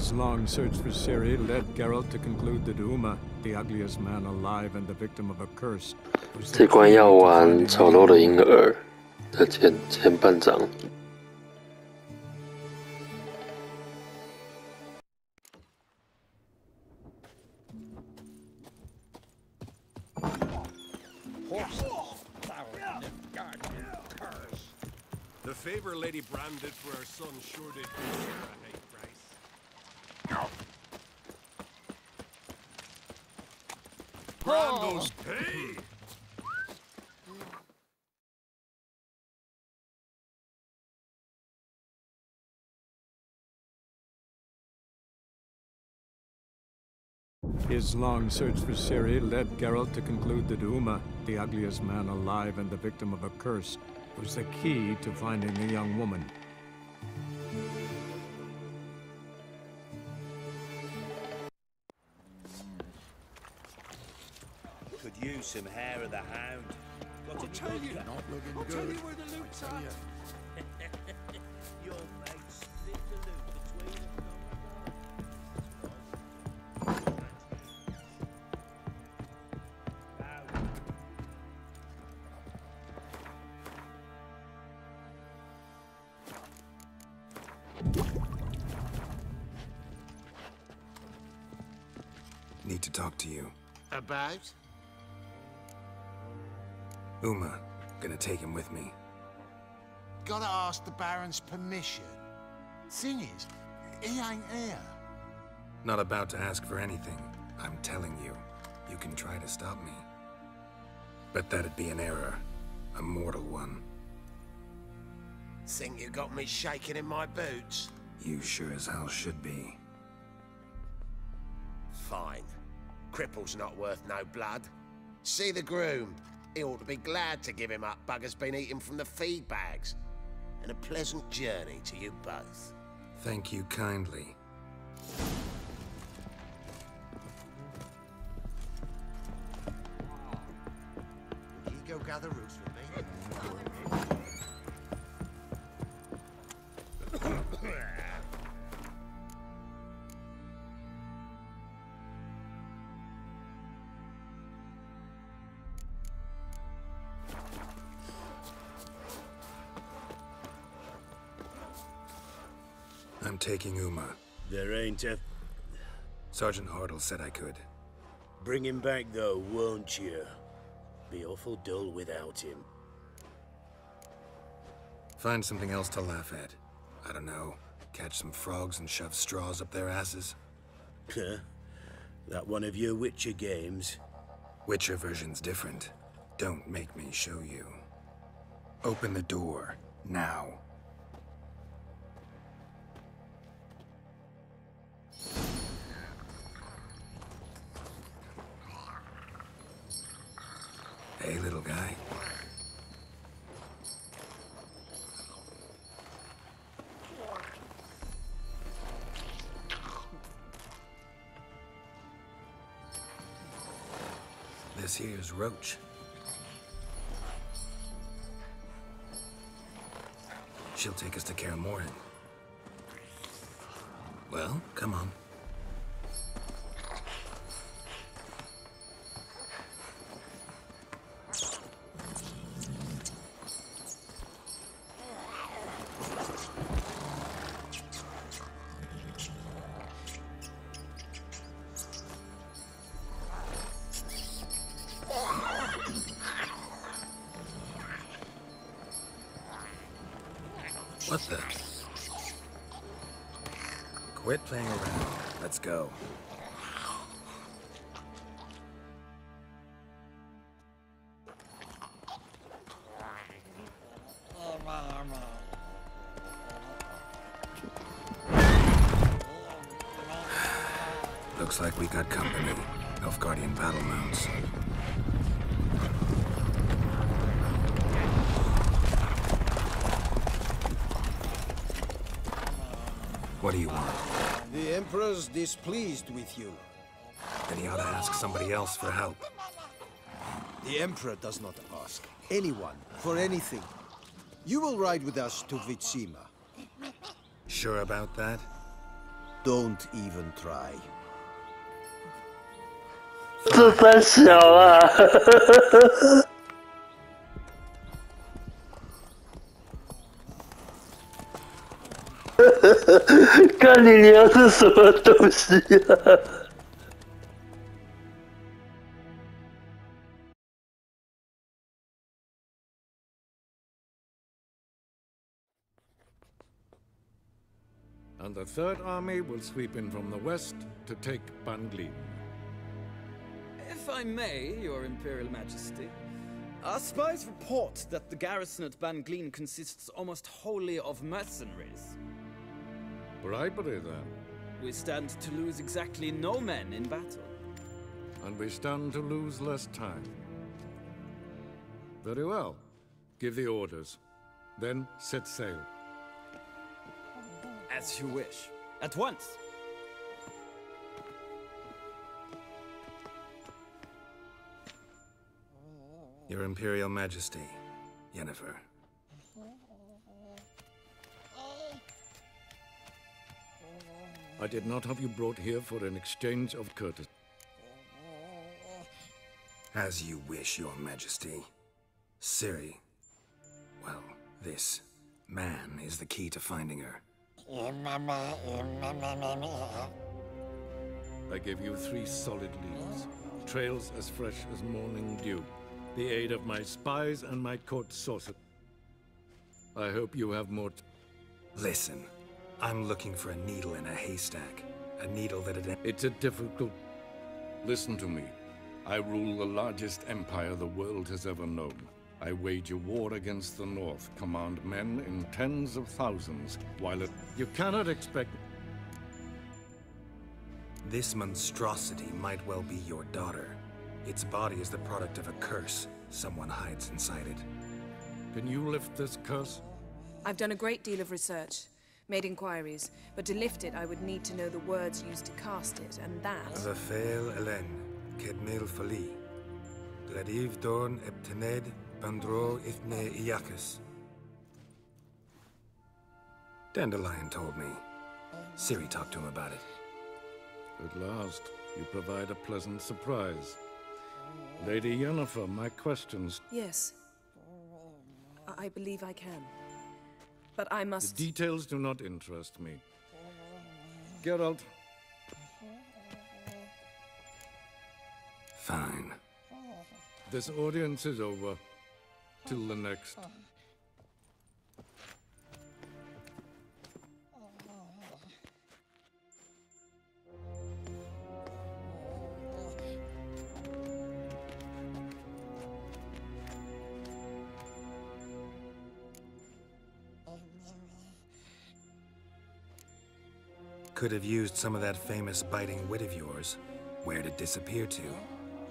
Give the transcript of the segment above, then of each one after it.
His long search for Ciri led Geralt to conclude that Uma, the ugliest man alive and the victim of a curse, was the 这关 key 要 to 玩 finding 丑 the 陋的 young 婴 woman. 儿的前半章。The favor Lady Bran did for her son sure did give her a high price. Brando's pay! His long search for Ciri led Geralt to conclude that Uma, the ugliest man alive and the victim of a curse, was the key to finding the young woman. Could use some hair of the hound. Got a tell you, not looking I'll good. tell you where the loot's at. Your mates split the loot between them. Need to talk to you. About? Uma, gonna take him with me. Gotta ask the Baron's permission. Thing is, he ain't here. Not about to ask for anything. I'm telling you, you can try to stop me. But that'd be an error. A mortal one. Think you got me shaking in my boots? You sure as hell should be. Fine. Cripple's not worth no blood. See the groom. He ought to be glad to give him up. Bugger's been eating from the feed bags. And a pleasant journey to you both. Thank you kindly. Will you go gather roots with me? I'm taking Uma. There ain't a... Sergeant Hartle said I could. Bring him back though, won't you? Be awful dull without him. Find something else to laugh at. I don't know. Catch some frogs and shove straws up their asses. Huh? That one of your Witcher games? Witcher version's different. Don't make me show you. Open the door. Now. Hey, little guy. This here's Roach. She'll take us to Kaer Morhen. Well, come on. What the? Quit playing around. Let's go. Looks like we got company. Nilfgaardian battle mounts. What do you want? The Emperor's displeased with you. Then he ought to ask somebody else for help. The Emperor does not ask anyone for anything. You will ride with us to Vitsima. Sure about that? Don't even try. 这三小啊！看你娘是什么东西啊！And the Third Army will sweep in from the west to take Banglin. If I may, Your Imperial Majesty, our spies report that the garrison at Banglin consists almost wholly of mercenaries. Bribery, then. We stand to lose exactly no men in battle. And we stand to lose less time. Very well. Give the orders. Then set sail. As you wish. At once. Your Imperial Majesty, Yennefer. I did not have you brought here for an exchange of courtesy. As you wish, Your Majesty. Ciri. Well, this man is the key to finding her. I give you 3 solid leads. Trails as fresh as morning dew. The aid of my spies and my court sorcerer. I hope you have more. Listen, I'm looking for a needle in a haystack. A needle that It's a difficult... Listen to me. I rule the largest empire the world has ever known. I wage a war against the North, command men in tens of thousands, while you cannot expect... This monstrosity might well be your daughter. Its body is the product of a curse. Someone hides inside it. Can you lift this curse? I've done a great deal of research, made inquiries, but to lift it I would need to know the words used to cast it, and that... Vafael Elen, Kedmil Fali. Gladiv Dorn Eptened, Bandro Ifne Iacus. Dandelion told me. Ciri talked to him about it. At last, you provide a pleasant surprise. Lady Yennefer, my questions... Yes. I believe I can. But I must... The details do not interest me. Geralt. Fine. This audience is over. Till the next. Could have used some of that famous biting wit of yours. Where'd it disappear to?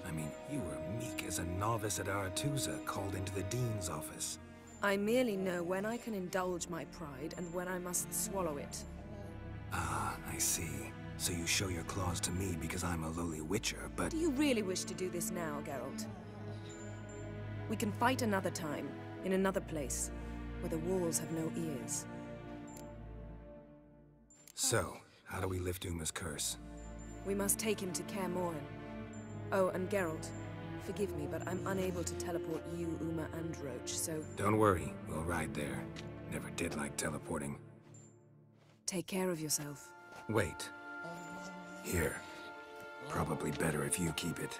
I mean, you were meek as a novice at Aretusa called into the Dean's office. I merely know when I can indulge my pride and when I must swallow it. Ah, I see. So you show your claws to me because I'm a lowly witcher, but... Do you really wish to do this now, Geralt? We can fight another time, in another place, where the walls have no ears. So, how do we lift Uma's curse? We must take him to Kaer Morhen. Oh, and Geralt, forgive me, but I'm unable to teleport you, Uma, and Roach, so... Don't worry, we'll ride there. Never did like teleporting. Take care of yourself. Wait. Here. Probably better if you keep it.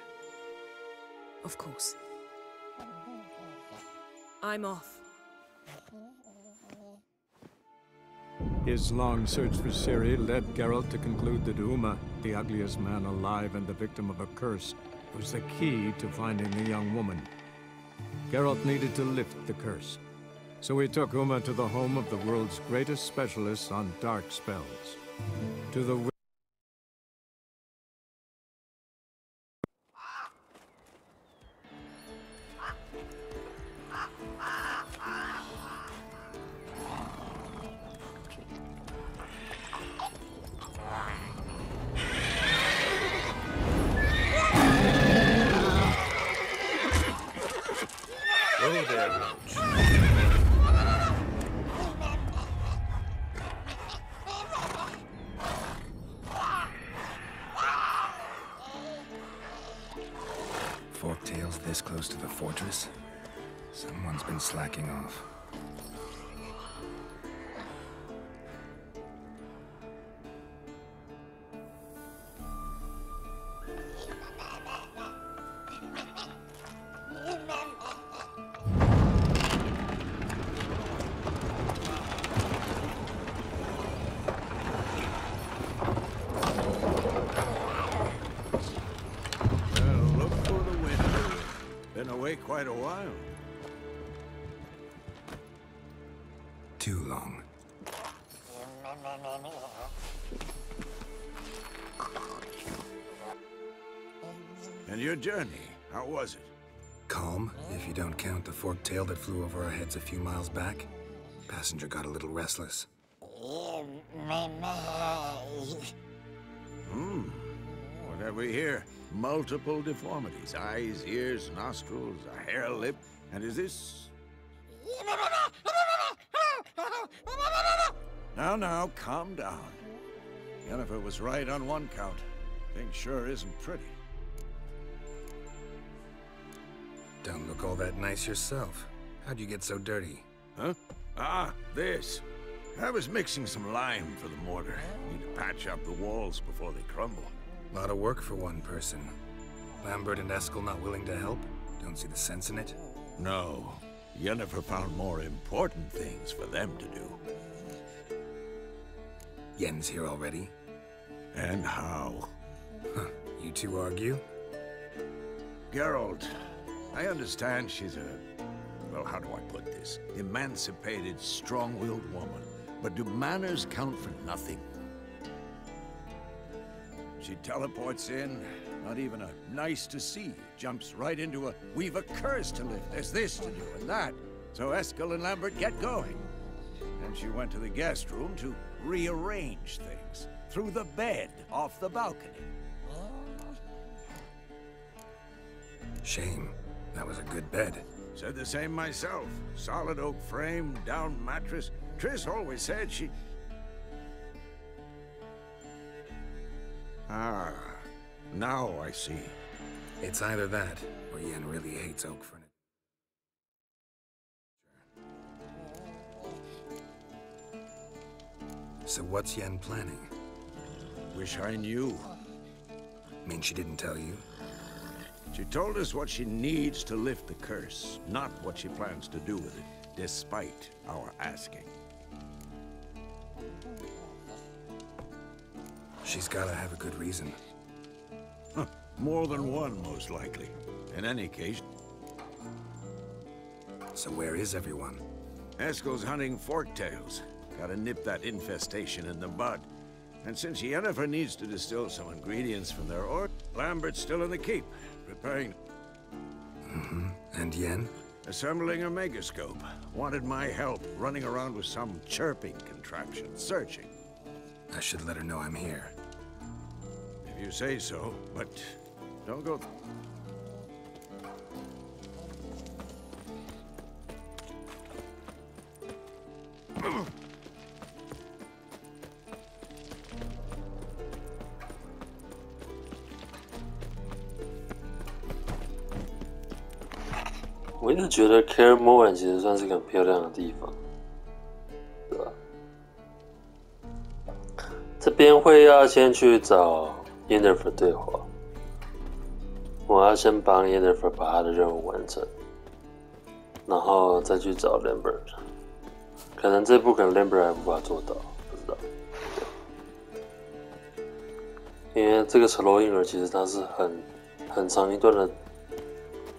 Of course. I'm off. His long search for Ciri led Geralt to conclude that Uma, the ugliest man alive and the victim of a curse, was the key to finding the young woman. Geralt needed to lift the curse, so he took Uma to the home of the world's greatest specialists on dark spells. To the tunnels this close to the fortress? Someone's been slacking off. Quite a while. Too long. And your journey, how was it? Calm, if you don't count the forked tail that flew over our heads a few miles back. Passenger got a little restless. What have we here? Multiple deformities. Eyes, ears, nostrils, a hair lip. And is this... Now, calm down. Yennefer was right on one count. Thing sure isn't pretty. Don't look all that nice yourself. How'd you get so dirty? Huh? Ah, this. I was mixing some lime for the mortar. Need to patch up the walls before they crumble. Lot of work for one person. Lambert and Eskel not willing to help? Don't see the sense in it? No. Yennefer found more important things for them to do. Yen's here already? And how? Huh. You two argue? Geralt, I understand she's a... well, how do I put this? Emancipated, strong-willed woman. But do manners count for nothing? She teleports in, not even a nice to see, jumps right into a, we've a curse to lift, there's this to do and that. So Eskel and Lambert get going. Then she went to the guest room to rearrange things. Through the bed, off the balcony. Shame. That was a good bed. Said the same myself. Solid oak frame, down mattress. Triss always said she... Ah, now I see. It's either that, or Yen really hates oak furniture. So what's Yen planning? Wish I knew. Mean she didn't tell you? She told us what she needs to lift the curse, not what she plans to do with it, despite our asking. She's gotta have a good reason. Huh. More than one, most likely. In any case... So where is everyone? Eskel's hunting forktails. Gotta nip that infestation in the bud. And since Yennefer needs to distill some ingredients from their ore, Lambert's still in the keep, preparing... Mm-hmm. And Yen? Assembling a megascope. Wanted my help, running around with some chirping contraption, searching. I should let her know I'm here. If you say so, but don't go...我一直觉得 Kaer Morhen 其实算是个很漂亮的地方，对吧？这边会要先去找 Yennefer 对话，我要先帮 Yennefer 把他的任务完成，然后再去找 Lambert。可能这部分 Lambert 还无法做到，不知道。因为这个丑陋婴儿其实它是很长一段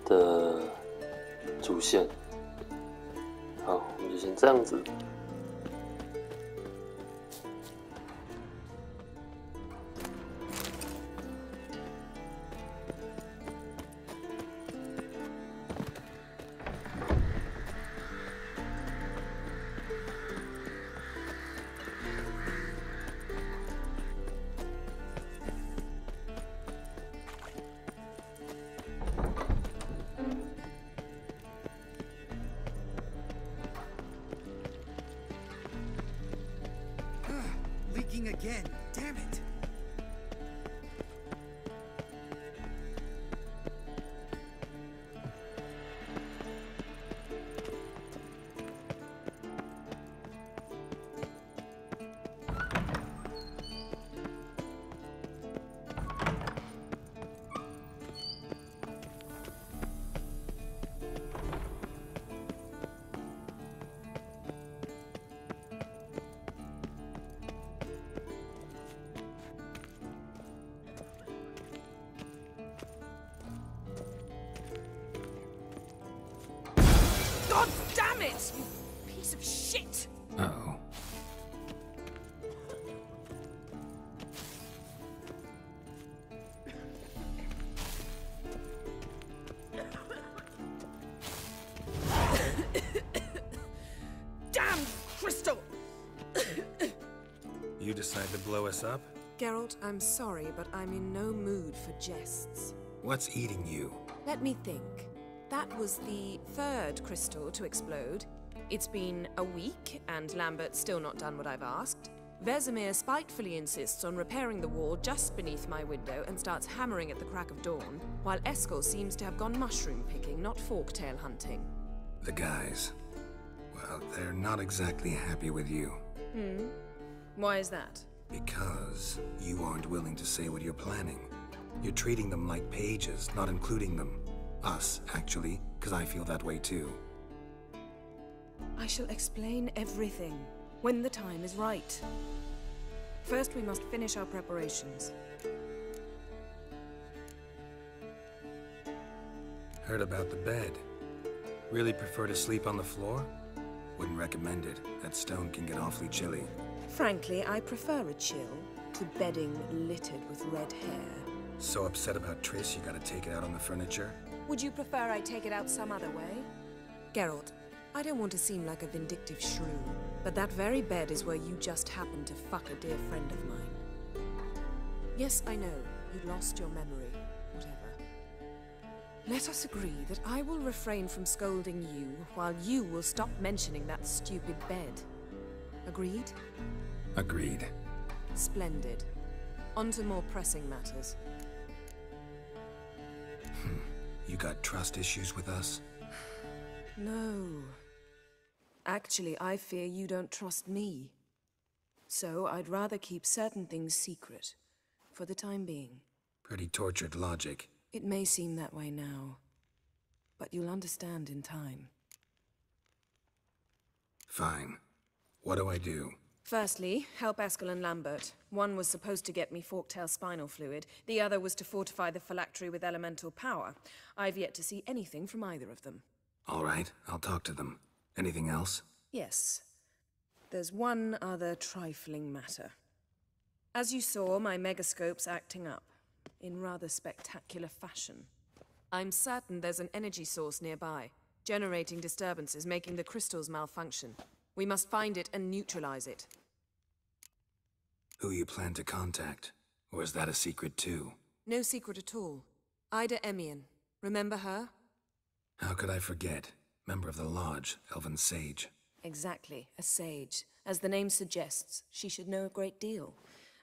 的主线。好，我们就先这样子。Leaking again. Damn it. to blow us up? Geralt, I'm sorry, but I'm in no mood for jests. What's eating you? Let me think. That was the third crystal to explode. It's been a week, and Lambert's still not done what I've asked. Vesemir spitefully insists on repairing the wall just beneath my window and starts hammering at the crack of dawn, while Eskel seems to have gone mushroom picking, not forktail hunting. The guys. Well, they're not exactly happy with you. Why is that? Because you aren't willing to say what you're planning. You're treating them like pages, not including them. Us, actually, because I feel that way too. I shall explain everything when the time is right. First, we must finish our preparations. Heard about the bed. Really prefer to sleep on the floor? Wouldn't recommend it. That stone can get awfully chilly. Frankly, I prefer a chill to bedding littered with red hair. So upset about Triss, you gotta take it out on the furniture? Would you prefer I take it out some other way? Geralt, I don't want to seem like a vindictive shrew, but that very bed is where you just happened to fuck a dear friend of mine. Yes, I know, you lost your memory, whatever. Let us agree that I will refrain from scolding you, while you will stop mentioning that stupid bed. Agreed? Agreed. Splendid. On to more pressing matters. You got trust issues with us? No. Actually, I fear you don't trust me. So I'd rather keep certain things secret, for the time being. Pretty tortured logic. It may seem that way now, but you'll understand in time. Fine. What do I do? Firstly, help Eskel and Lambert. One was supposed to get me forktail spinal fluid, the other was to fortify the phylactery with elemental power. I've yet to see anything from either of them. All right, I'll talk to them. Anything else? Yes. There's one other trifling matter. As you saw, my megascope's acting up, in rather spectacular fashion. I'm certain there's an energy source nearby, generating disturbances, making the crystals malfunction. We must find it and neutralize it. Who you plan to contact? Or is that a secret too? No secret at all. Ida Emian. Remember her? How could I forget? Member of the Lodge, Elven Sage. Exactly, a sage. As the name suggests, she should know a great deal.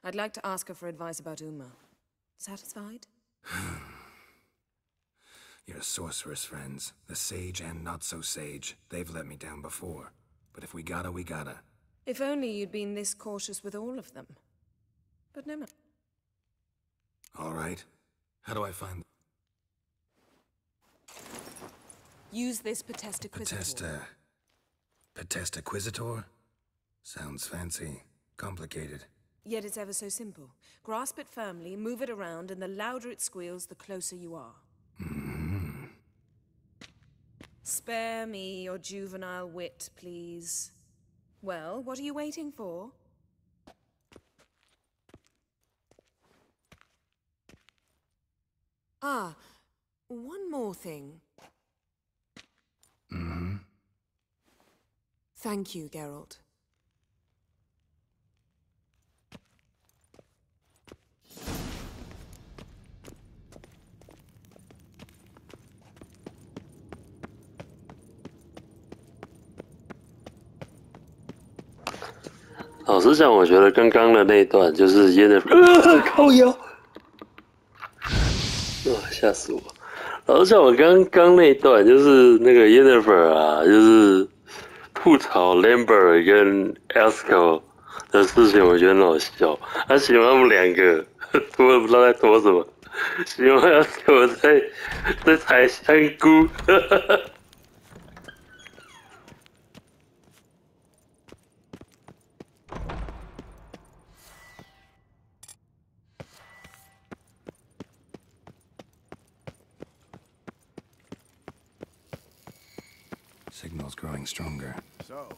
I'd like to ask her for advice about Uma. Satisfied? Your sorceress friends, the sage and not-so-sage, they've let me down before. But if we gotta, we gotta. If only you'd been this cautious with all of them. But no matter. All right. How do I find... Use this Potestaquisitor. Potestaquisitor? Sounds fancy. Complicated. Yet it's ever so simple. Grasp it firmly, move it around, and the louder it squeals, the closer you are. Spare me your juvenile wit, please. Well, what are you waiting for? Ah, one more thing. Thank you, Geralt.老实讲，我觉得刚刚的那一段就是Yennefer，靠腰，吓死我！老实讲，我刚刚那一段就是那个Yennefer啊，就是吐槽 Lambert 跟 Eskel 的事情，我觉得很好笑。他喜欢他们两个，拖不知道在拖什么，喜欢 Eskel 在采香菇。Signal's growing stronger. So,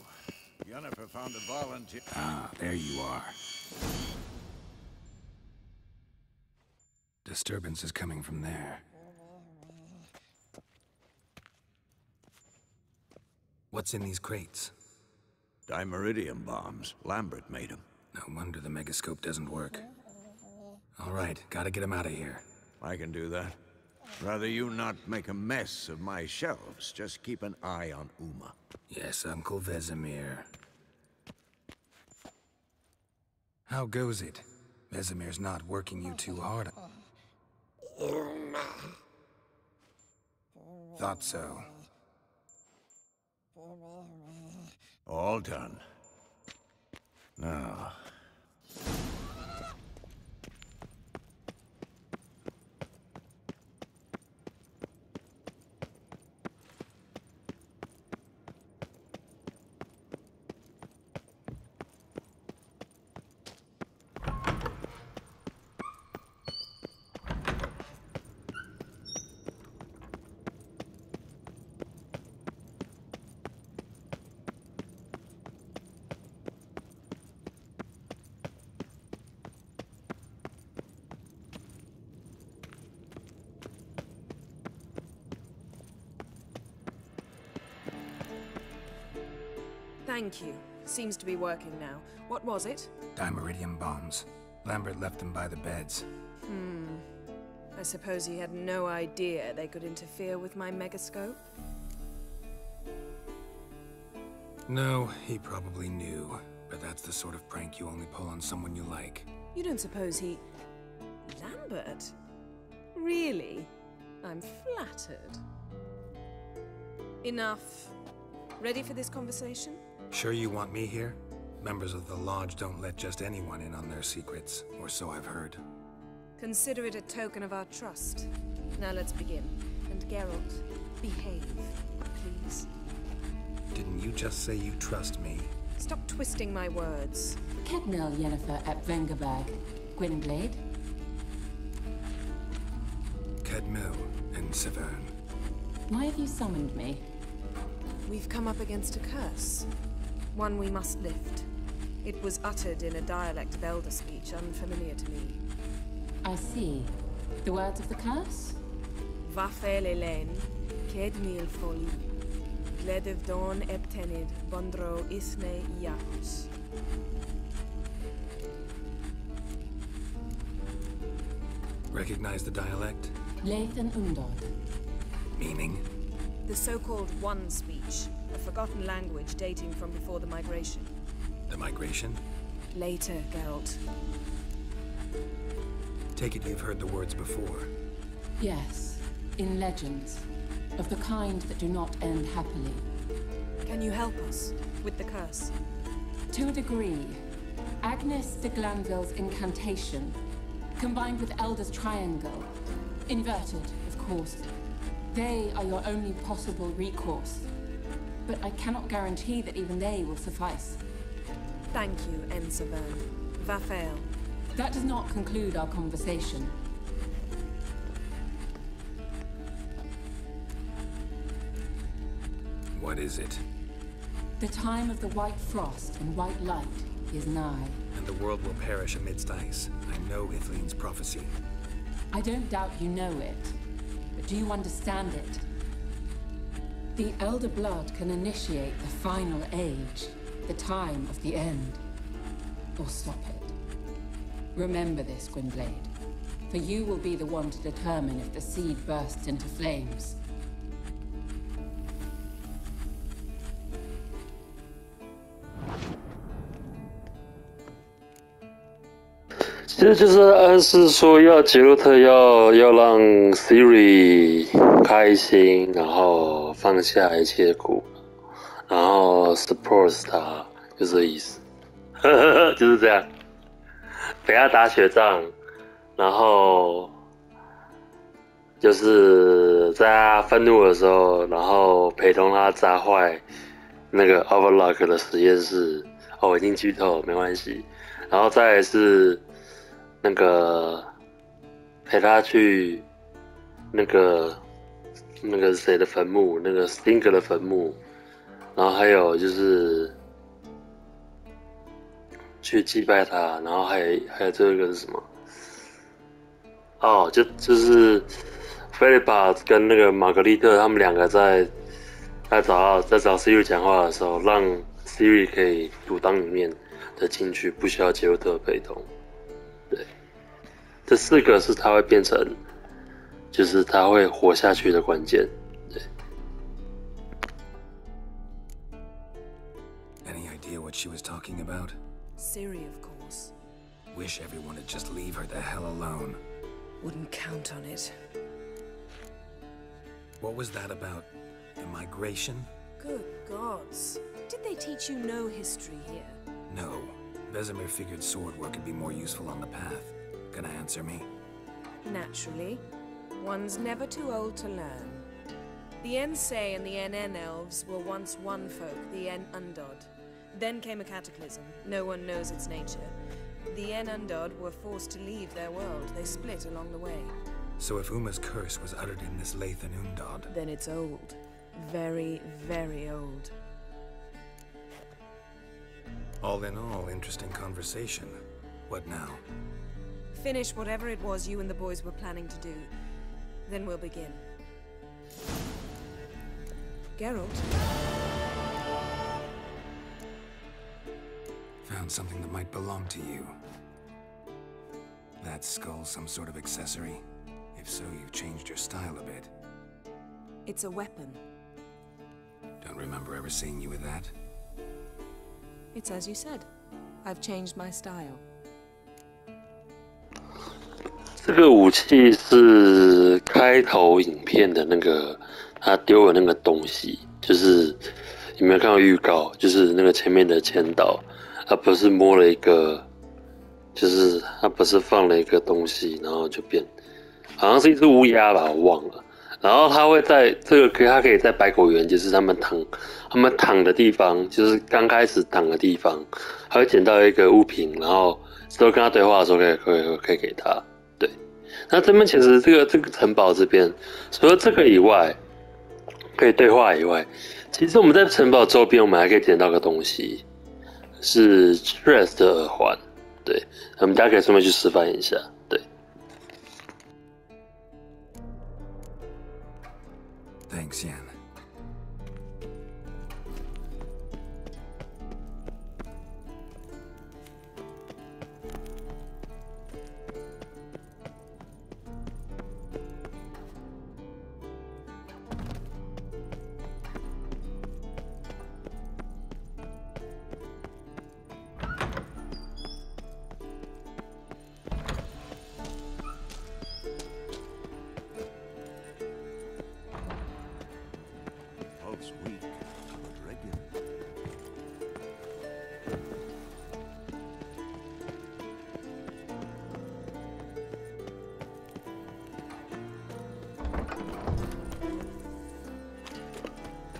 Yennefer found a volunteer. Ah, there you are. Disturbance is coming from there. What's in these crates? Dimeridium bombs. Lambert made them. No wonder the megascope doesn't work. All right, gotta get him out of here. I can do that. Rather you not make a mess of my shelves. Just keep an eye on Uma. Yes, Uncle Vesemir. How goes it? Vesemir's not working you too hard. Thought so. All done. Now... Thank you. Seems to be working now. What was it? Dimeridium bombs. Lambert left them by the beds. I suppose he had no idea they could interfere with my megascope? No, he probably knew. But that's the sort of prank you only pull on someone you like. You don't suppose he... Lambert? Really? I'm flattered. Enough. Ready for this conversation? Sure you want me here? Members of the Lodge don't let just anyone in on their secrets, or so I've heard. Consider it a token of our trust. Now let's begin. And Geralt, behave, please. Didn't you just say you trust me? Stop twisting my words. Kedmil Yennefer at Vengerberg. Gwynblade? Kedmil and Severn. Why have you summoned me? We've come up against a curse. One we must lift. It was uttered in a dialect of Elder speech unfamiliar to me. I see. The words of the curse? Vafel Elaine, Kedmil Foli, Gledev Dawn Eptenid, Bondro Isne Iacus. Recognize the dialect? Leith and Undod. Meaning? The so-called One speech, a forgotten language dating from before the migration. The migration? Later, Geralt. Take it you've heard the words before. Yes, in legends. Of the kind that do not end happily. Can you help us with the curse? To a degree. Agnes de Glanville's incantation, combined with Elder's triangle. Inverted, of course. They are your only possible recourse. But I cannot guarantee that even they will suffice. Thank you, Severn. Vafel. That does not conclude our conversation. What is it? The time of the white frost and white light is nigh. And the world will perish amidst ice. I know Ithleen's prophecy. I don't doubt you know it. But do you understand it? The Elder Blood can initiate the final age, the time of the end, or stop it. Remember this, Gwynblade, for you will be the one to determine if the seed bursts into flames. 其实就是暗示说杰洛特要让 Siri 开心，然后放下一切苦，然后 support 他，就这意思，就是这样，陪他打雪仗，然后就是在他愤怒的时候，然后陪同他砸坏那个 Overlock 的实验室。哦，已经剧透，没关系。然后再来是那个陪他去那个谁的坟墓，那个 Stinger 的坟墓，然后还有就是去祭拜他，然后还有最后一个是什么？哦，就是菲利巴跟那个玛格丽特他们两个在找 Siri 讲话的时候，让 Siri 可以独当一面的的进去，不需要杰洛特的陪同。对，这4个是他会变成，就是他会活下去的关键。对。Any idea what she was talking about? Ciri, of course. Wish everyone would just leave her the hell alone. Wouldn't count on it. What was that about? The migration? Good gods. Did they teach you no history here? No. Vesemir figured sword work could be more useful on the path. Gonna answer me? Naturally. One's never too old to learn. The Ensei and the NN elves were once one folk, the N Undod. Then came a cataclysm. No one knows its nature. The N Undod were forced to leave their world. They split along the way. So if Uma's curse was uttered in this Lathan Undod... Then it's old. Very, very old. All in all, interesting conversation. What now? Finish whatever it was you and the boys were planning to do. Then we'll begin. Geralt? Found something that might belong to you. That skull some sort of accessory? If so, you've changed your style a bit. It's a weapon. Don't remember ever seeing you with that. It's as you said. I've changed my style. 这个武器是开头影片的那个他丢的那个东西，就是有没有看到预告？就是那个前面的签到，他不是摸了一个，就是他不是放了一个东西，然后就变，好像是一只乌鸦吧，我忘了。然后他会在这个他可以在百果园，就是他们躺的地方，就是刚开始躺的地方，他会捡到一个物品，然后之后跟他对话的时候可以给他。对，那这边其实这个城堡这边，除了这个以外，可以对话以外，其实我们在城堡周边，我们还可以捡到个东西，是 Triss 的耳环。对，我们大家可以顺便去示范一下。对。Thanks, Yan.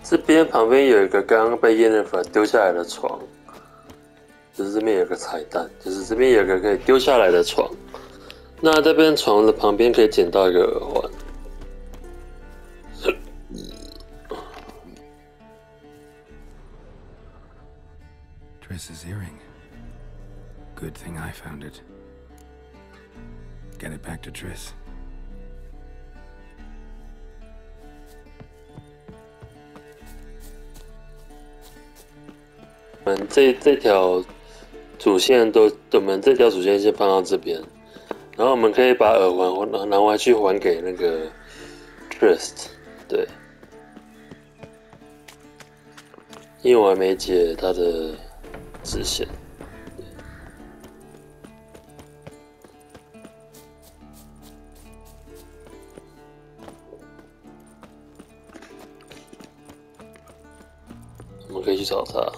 这边旁边有一个刚刚被 Yennefer 丢下来的床，就是这边有个彩蛋，就是这边有个可以丢下来的床。那这边床的旁边可以捡到一个耳环。Triss's earring. Good thing I found it. Get it back to Triss. 我们这条主线我们这条主线先放到这边，然后我们可以把耳环拿回去还给那个 Triss， 对，因为我还没解他的支线。我们可以去找他。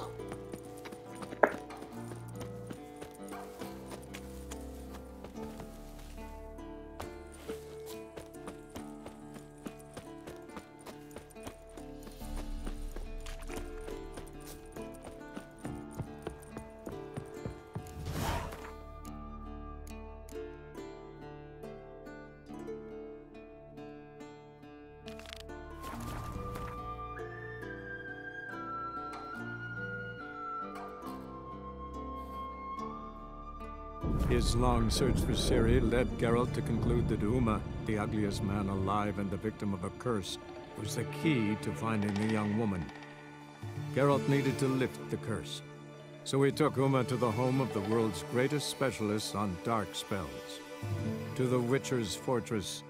His long search for Ciri led Geralt to conclude that Uma, the ugliest man alive and the victim of a curse, was the key to finding the young woman. Geralt needed to lift the curse. So we took Uma to the home of the world's greatest specialists on dark spells. To the Witcher's fortress.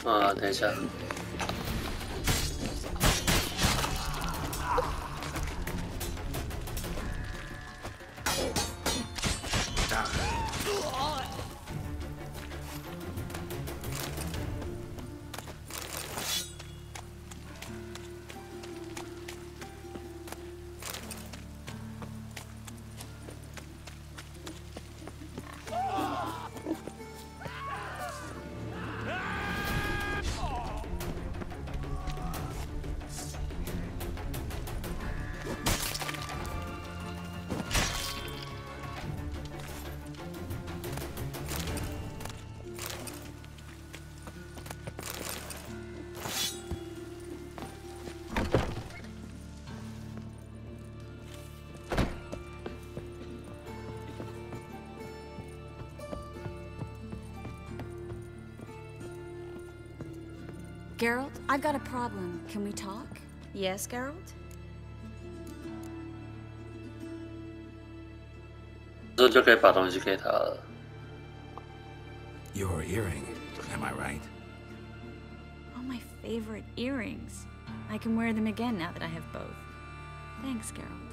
啊，等一下。Geralt, I've got a problem. Can we talk? Yes, Geralt? 这就可以把东西给他了。Your earring, am I right? Oh, my favorite earrings. I can wear them again now that I have both. Thanks, Geralt.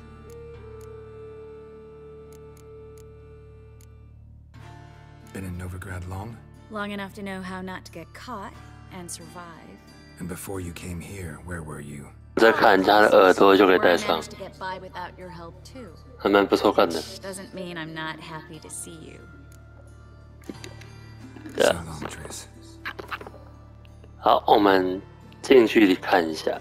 Been in Novigrad long? Long enough to know how not to get caught and survive. And before you came here, where were you? 再看一下他的耳朵就可以戴 I 上， managed to get by without your help too. 还蛮不错看的。 Doesn't mean I'm not happy to see you. So long, Triss. 好，我们近距离看一下。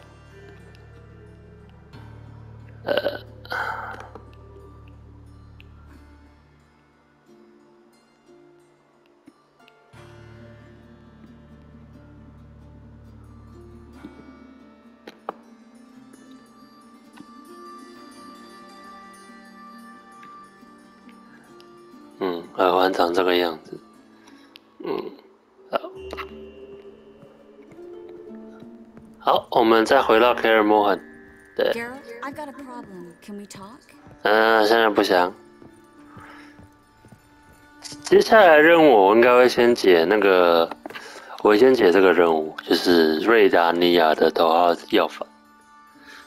耳环长这个样子。好，我们再回到凯尔莫罕。对。 Geralt, I've got a problem. Can we talk? 现在不想。接下来任务我应该会先解那个，我会先解这个任务，就是瑞达尼亚的头号药法，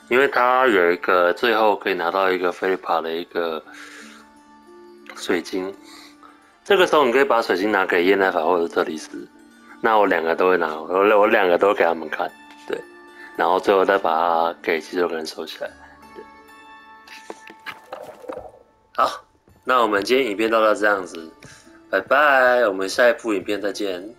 因为它有一个最后可以拿到一个菲利帕的一个水晶。 这个时候，你可以把水晶拿给叶奈法或者特里斯，那我两个都会拿，我两个都给他们看，对，然后最后再把它给其中一个人收起来，对。好，那我们今天影片到这样子，拜拜，我们下一部影片再见。